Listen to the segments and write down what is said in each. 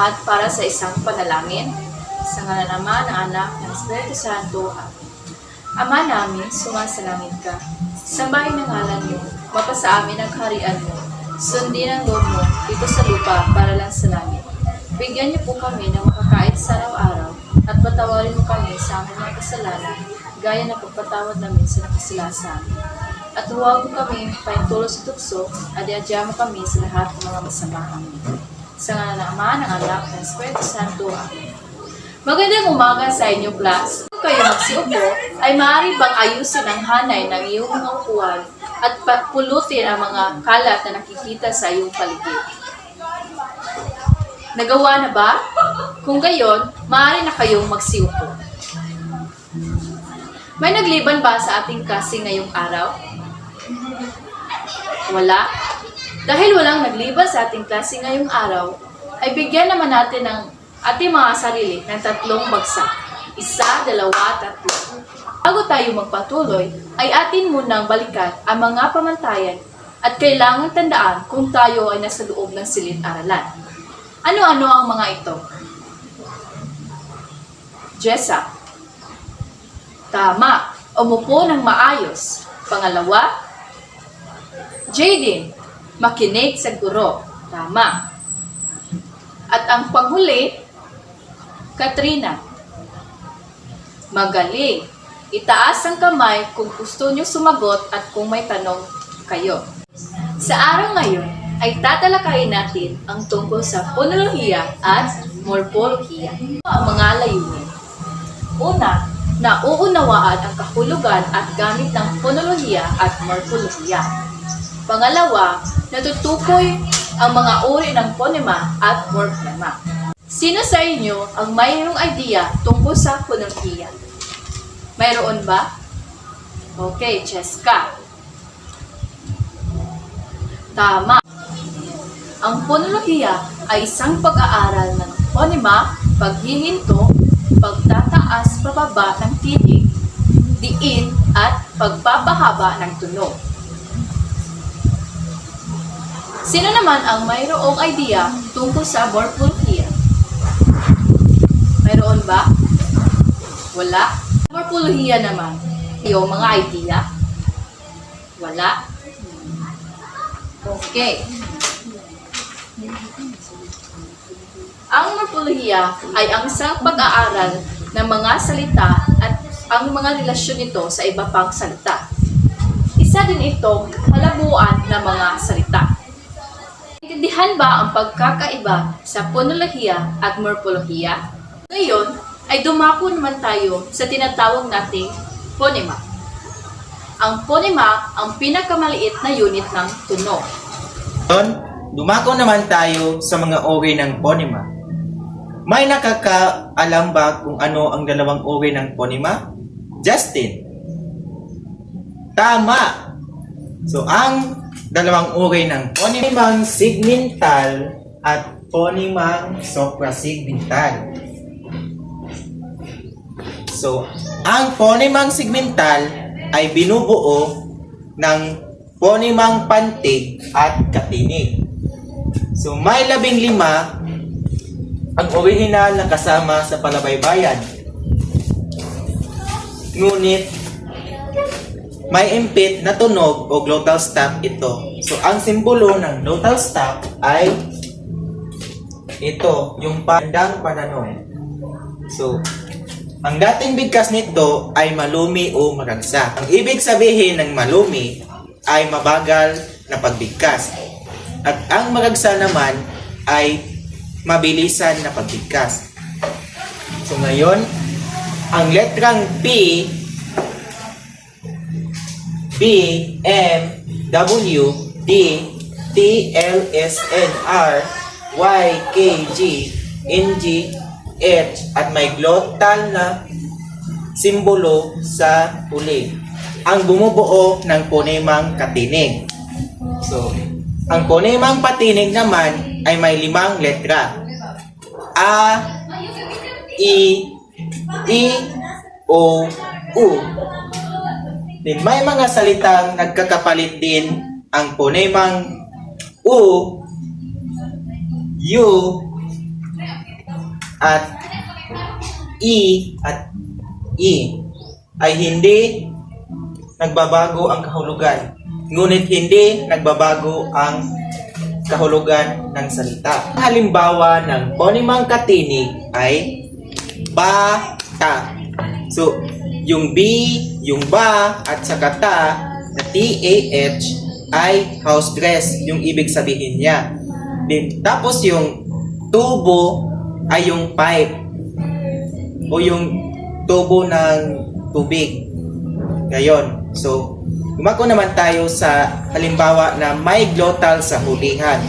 at para sa isang panalangin. Sa ngalan ng Ama, ng Anak, ng Espiritu Santo. Amen. Ama namin, sumasalangit ka. Sambahin ng ngalan mo, mapasa amin ang kaharian mo. Sundin ang loob mo dito sa lupa para lang sa langit. Bigyan niyo po kami ng makakain sa araw-araw at patawarin mo kami sa aming mga kasalanan, gaya ng pagpatawad namin sa nakasala sa amin. At huwag mo kami paintulot sa tukso at iadya mo kami sa lahat ng mga masama. Amen. Sa ngalan ng Ama, ng Anak, ng Espiritu Santo. Amen. Magandang umaga sa inyo, class. Kung kayo magsiupo, ay maaari bang ayusin ang hanay ng iyong mga upuan at pulutin ang mga kalat na nakikita sa iyong paligid? Nagawa na ba? Kung gayon, maaari na kayong magsiupo. May nagliban ba sa ating klase ngayong araw? Wala? Dahil walang nagliban sa ating klase ngayong araw, ay bigyan naman natin ng ating mga sarili ng 3 bagsak. 1, 2, 3. Bago tayo magpatuloy, ay atin munang balikan ang mga pamantayan at kailangang tandaan kung tayo ay nasa loob ng silid-aralan. Ano-ano ang mga ito? Jessa. Tama. Umupo ng maayos. Pangalawa. Jaden. Makinig sa guro. Tama. At ang panghuli, Katrina. Magaling. Itaas ang kamay kung gusto niyo sumagot at kung may tanong kayo. Sa araw ngayon, ay tatalakayin natin ang tungkol sa ponolohiya at morpolohiya. Ang mga layunin. Una, nauunawaan ang kahulugan at gamit ng ponolohiya at morpolohiya. Pangalawa, natutukoy ang mga uri ng ponema at morphema. Sino sa inyo ang mayroong idea tungkol sa ponolohiya? Mayroon ba? Okay, Cheska. Tama. Ang ponolohiya ay isang pag-aaral ng ponema, paghihinto, pagtataas pababa ng tinig, diin at pagpapahaba ng tunog. Sino naman ang mayroong idea tungkol sa morpolohiya? Mayroon ba? Wala? Morpolohiya naman. Yung mga idea? Wala? Okay. Ang morpolohiya ay ang isang pag-aaral ng mga salita at ang mga relasyon nito sa iba pang salita. Isa din itong halabuan ng mga salita. Naintindihan ba ang pagkakaiba sa ponolohiya at morpolohiya? Ngayon ay dumako naman tayo sa tinatawag nating ponema. Ang ponema ang pinakamaliit na unit ng tunog. Dumako naman tayo sa mga uri ng ponema. May nakakaalam ba kung ano ang dalawang uri ng ponema? Justin? Tama! So, ang dalawang uri ng ponemang segmental at ponemang suprasegmental. So, ang ponemang segmental ay binubuo ng ponemang pantig at katinig. So, may 15 ang orihinal na kasama sa palabaybayan. Ngunit, may impit na tunog o glottal stop ito. So, ang simbolo ng glottal stop ay ito, yung pandang pananong. So, ang dating bigkas nito ay malumi o maragsa. Ang ibig sabihin ng malumi ay mabagal na pagbigkas. At ang maragsa naman ay mabilisan na pagbigkas. So ngayon, ang letrang P, B, M, W, D, T, L, S, N, R, Y, K, G, N, G, H at may glottal na simbolo sa huli. Ang bumubuo ng ponemang katinig. So, ang ponemang patinig naman ay may 5 letra. A, I, O, U. Then may mga salitang nagkakapalit din ang ponemang U, U, at I ay hindi nagbabago ang kahulugan. Ngunit hindi nagbabago ang kahulugan ng salita. Halimbawa ng ponimang katinig ay bata. So, yung B, yung ba, at saka ta, na TAH ay house dress, yung ibig sabihin niya. Tapos yung tubo ay yung pipe o yung tubo ng tubig. Ngayon, so, dumako naman tayo sa halimbawa na may glottal sa hulihan.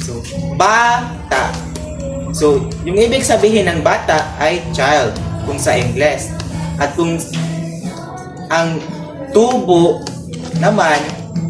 So, bata. So, yung ibig sabihin ng bata ay child kung sa English. At kung ang tubo naman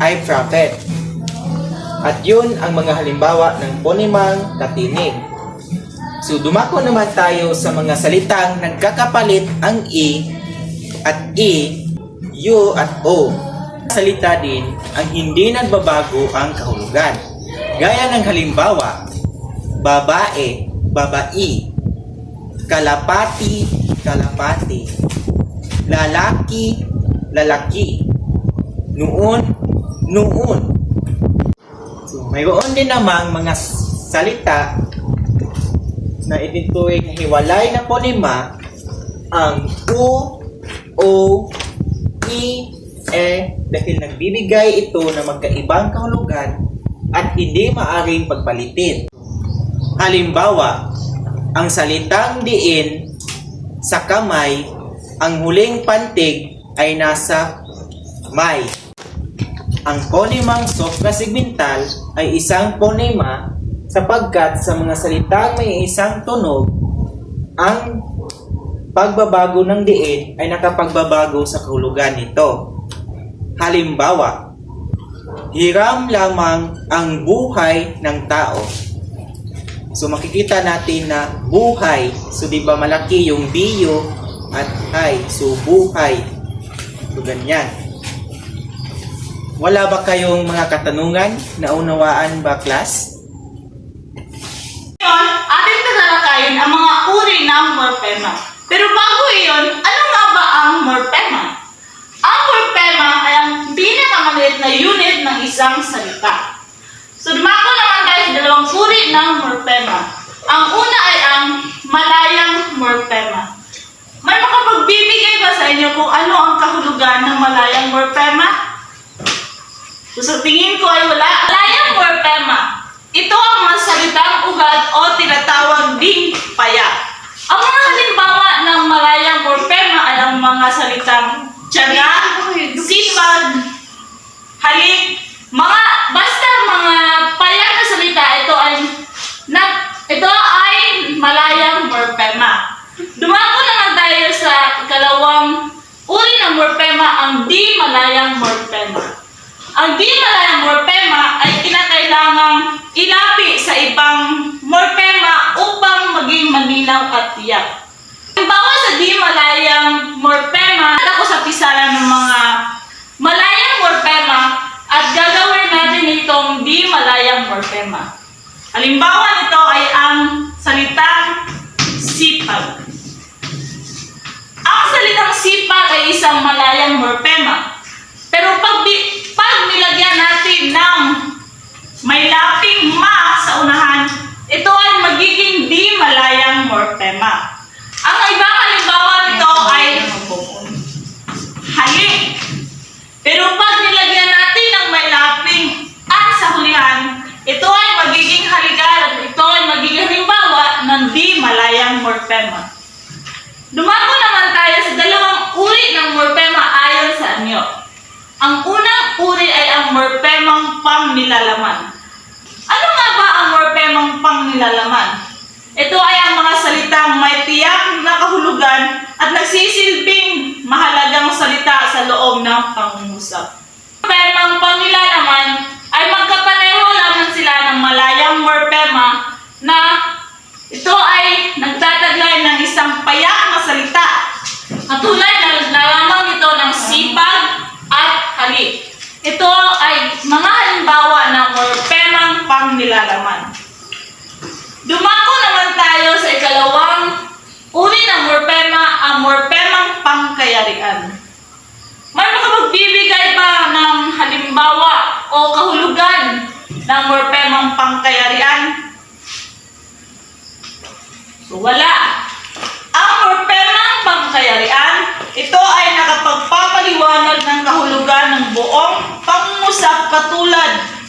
ay prophet. At yun ang mga halimbawa ng ponimang katinig. So, dumako naman tayo sa mga salitang nagkakapalit ang I at I, U at O. Salita din ang hindi nagbabago ang kahulugan. Gaya ng halimbawa, babae, babai, kalapati, kalapati, lalaki, lalaki, noon, noon. So, mayroon din namang mga salita na ito'y hiwalay na ponema ang U, O, I, E dahil nagbibigay ito ng magkaibang kahulugan at hindi maaring pagpalitin. Halimbawa, ang salitang diin sa kamay, ang huling pantig ay nasa may. Ang ponemang suprasegmental ay isang ponema sapagkat sa mga salitang may isang tunog, ang pagbabago ng diin ay nakapagbabago sa kahulugan nito. Halimbawa, hiram lamang ang buhay ng tao. So makikita natin na buhay, so di ba malaki yung biyo at hay, so buhay. So ganyan. Wala ba kayong mga katanungan? Naunawaan ba, class? Ngayon, ating tatalakayin ang mga uri ng morphema. Pero bago iyon, ano nga ba ang morphema? Ang morphema ay ang pinakamaliit na unit ng isang salita. So, dumako naman tayo sa dalawang uri ng morphema. Ang una ay ang malayang morphema. May makapagbibigay ba sa inyo kung ano ang kahulugan ng malayang morphema? So, sa tingin ko ay wala. Malayang morphema. Ito ang mga salitang ugat o tinatawag ding paya. Ang mga halimbawa ng malayang morphema ay ang mga salitang tiyaga, sipag, halik, basta mga paya na salita, ito ay malayang morphema. Dumako naman tayo sa ikalawang uri ng morphema, ang di malayang morphema. Ang di malayang morphema ay kinakailangang ilapi sa ibang morphema upang maging malinaw at tiyak. Halimbawa sa di malayang morphema, ako sa pisaran ng mga malayang morphema at gagawin natin itong di malayang morphema. Halimbawa nito ay ang salitang sipag. Ang salitang sipag ay isang malayang morphema. Pero pag nilagyan natin ng may laping ma sa unahan, ito ay magiging di malayang morphema. Ang ibang halimbawa nito ay halik. Pero pag nilagyan natin ng may laping a sa hulihan, ito ay magiging halikan at ito ay magiging halimbawa ng di malayang morphema. Dumako naman tayo sa dalawang uri ng morphema ayon sa anyo. Ang unang uri ay ang morphemang pangnilalaman. Ano nga ba ang morphemang pangnilalaman? Ito ay ang mga salitang may tiyak na kahulugan at nagsisilbing mahalagang salita sa loob ng pangungusap. Morphemang pangnilalaman ay magkapareho lamang sila ng malayang morphema na ito ay nagtataglay ng isang payak na salita. Katulad na lamang ito ng sipag at halik. Ito ay mga halimbawa ng morphemang pangnilalaman. Dumako naman tayo sa ikalawang morpemang pangkayarian? So wala. Ang morpemang pangkayarian, ito ay nakapagpapaliwanag ng kahulugan ng buong pangungusap katulad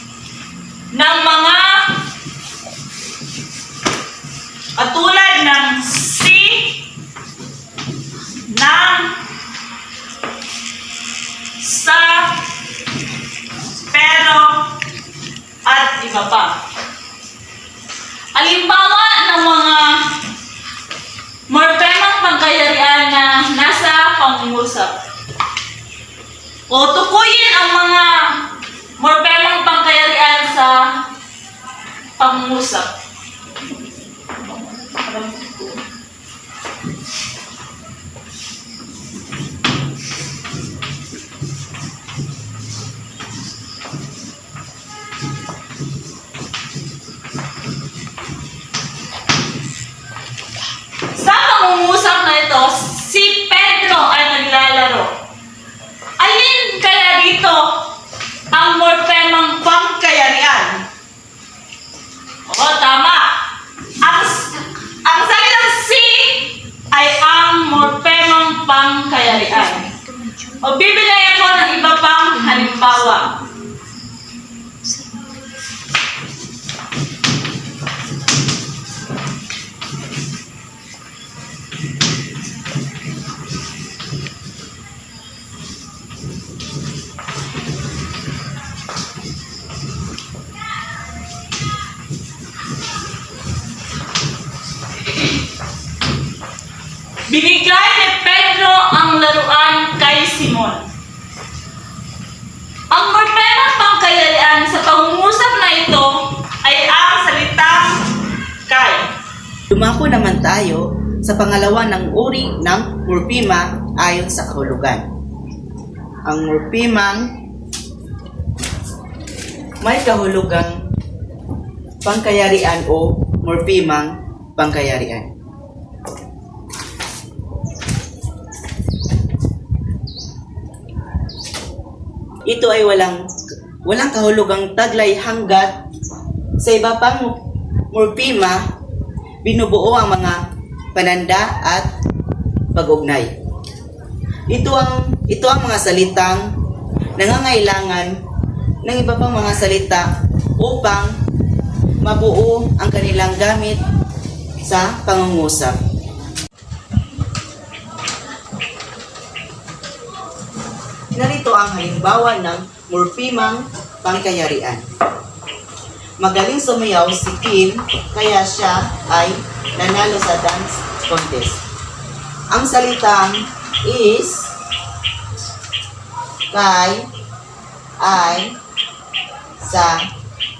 ng si, ng, sa, pero, at iba pa. Halimbawa ng mga morpemang pangkayarian na nasa pangungusap. O tukuyin ang mga morpemang pangkayarian sa pangungusap. Sa pangungusap na ito, si Pedro ay naglalaro. Alin kaya dito ang morpemang pangkayarian? Oo, tama. Ang salitang si ay ang morpemang pangkayarian. O bibigay ako ng iba pang halimbawa. Binigay ni Pedro ang laruan kay Simon. Ang morpemang pangkayarian sa pangungusap na ito ay ang salitang kay. Dumako naman tayo sa pangalawa ng uri ng morpema ayon sa kahulugan. Ang morpemang may kahulugang pangkayarian o morpemang pangkayarian. Ito ay walang kahulugang taglay hanggat sa iba pang morpema binubuo ang mga pananda at pag-ugnay. Ito ang mga salitang nangangailangan ng iba pang mga salita upang mabuo ang kanilang gamit sa pangungusap. Narito ang halimbawa ng morpemang pangkayarian. Magaling sumayaw si Kim kaya siya ay nanalo sa dance contest. Ang salitang is, kay, ay, sa,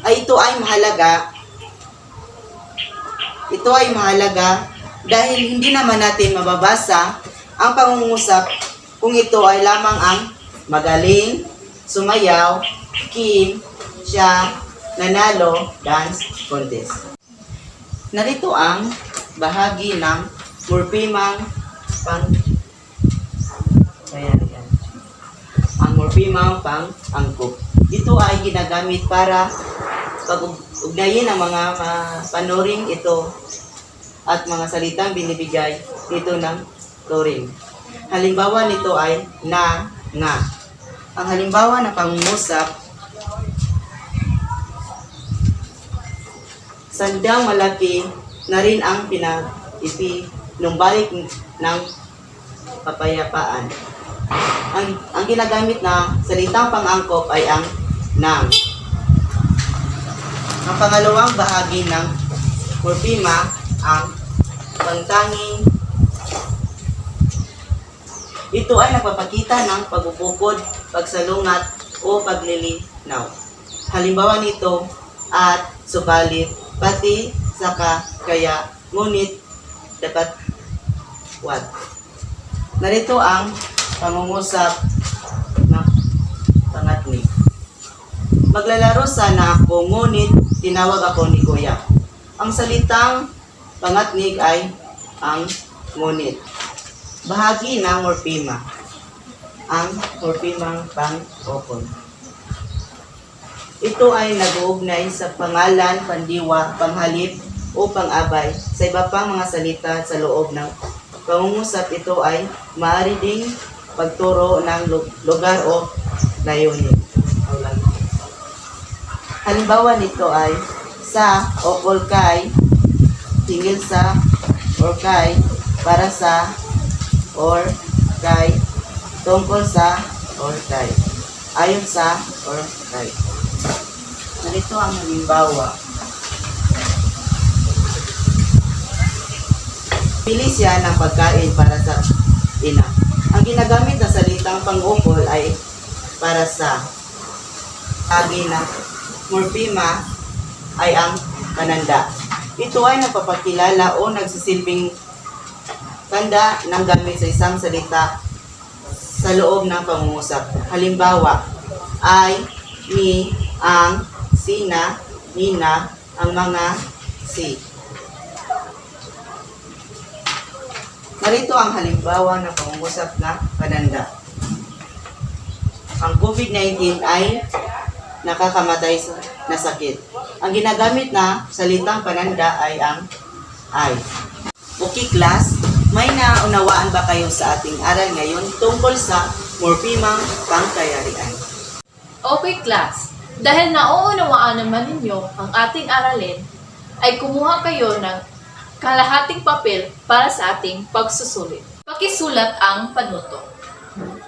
ay ito ay mahalaga. Ito ay mahalaga dahil hindi naman natin mababasa ang pangungusap kung ito ay lamang ang magaling, sumayaw, Kim, siya, nanalo, dance contest. Narito ang bahagi ng morpemang pangkayarian. Ang morpemang pang-angkop. Ito ay ginagamit para pag-ugnayin ang mga panuring ito at mga salitang binibigay dito ng turing. Halimbawa nito ay na, nga. Ang halimbawa na pangungusap, sandang malaki na rin ang pinumbalik ng kapayapaan. Ang ginagamit na salitang pang-angkop ay ang nang. Ang pangalawang bahagi ng morpema, ang pangtanging. Ito ay nagpapakita ng pagbubukod, pagsalungat, o paglilinaw. Halimbawa nito, at, subalit, pati, saka, kaya, ngunit, dapat, what. Narito ang pangungusap ng pangatnik. Maglalaro sana ako, ngunit tinawag ako ni Kuya. Ang salitang pangatnig ay ang ngunit. Bahagi ng morpema. Ang morpemang pang-okon. Ito ay nag-uugnay sa pangalan, pandiwa, panghalip, o pang-abay sa iba pang mga salita sa loob ng pangungusap. Ito ay maaari ding pagturo ng lugar o layunin. Halimbawa nito ay sa o kay, tingil sa or kay, para sa or kay, tungkol sa or kay, ayon sa or kay. Narito ang halimbawa. Pili siya ng pagkain para sa ina. Ang ginagamit na salitang pang-ukol ay para sa. Agina morphema ay ang pananda. Ito ay nagpapakilala o nagsisilbing tanda ng gamit sa isang salita sa loob ng pangungusap. Halimbawa ay, ni, ang, sina, nina, ang mga, si. Narito ang halimbawa ng pangungusap na pananda. Ang COVID-19 ay nakakamatay na sakit. Ang ginagamit na salitang pananda ay ang ay. Okay class, may naunawaan ba kayo sa ating aral ngayon tungkol sa morphemang pangkayarian? Okay class, dahil nauunawaan naman ninyo ang ating aralin, ay kumuha kayo ng kalahating papel para sa ating pagsusulit. Pakisulat ang panuto.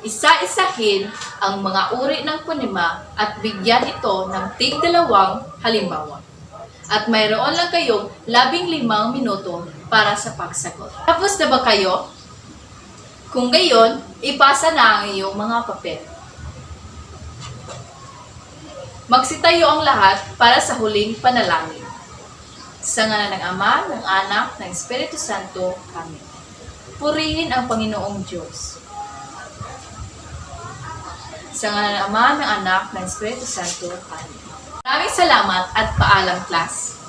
Isa-isahin ang mga uri ng punima at bigyan ito ng tig-dalawang halimbawa. At mayroon lang kayong 15 minuto para sa pagsagot. Tapos na ba kayo? Kung gayon, ipasa na ang iyong mga papel. Magsitayo ang lahat para sa huling panalangin. Sa ngalan ng Ama, ng Anak, ng Espiritu Santo. Amen. Purihin ang Panginoong Diyos. Sa ngalan ng Ama, ng Anak, ng Espiritu Santo. Amen. Maraming salamat at paalam, class.